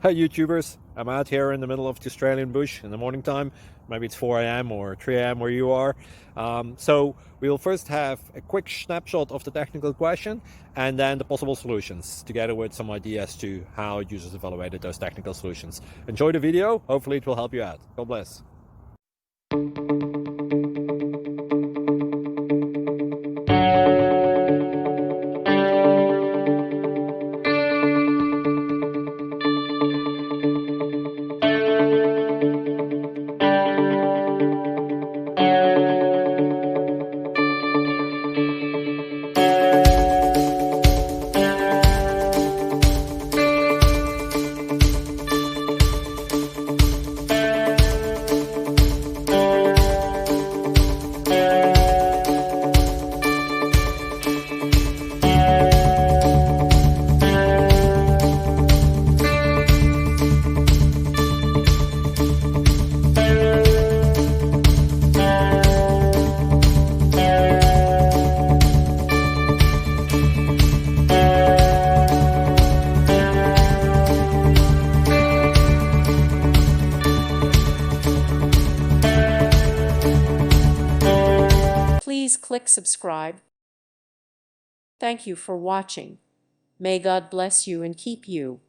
Hi YouTubers, I'm out here in the middle of the Australian bush in the morning time. Maybe it's 4 a.m. or 3 a.m. where you are. So we'll first have a quick snapshot of the technical question and then the possible solutions, together with some ideas to how users evaluated those technical solutions. Enjoy the video, hopefully it will help you out. God bless. Please click subscribe. Thank you for watching. May God bless you and keep you.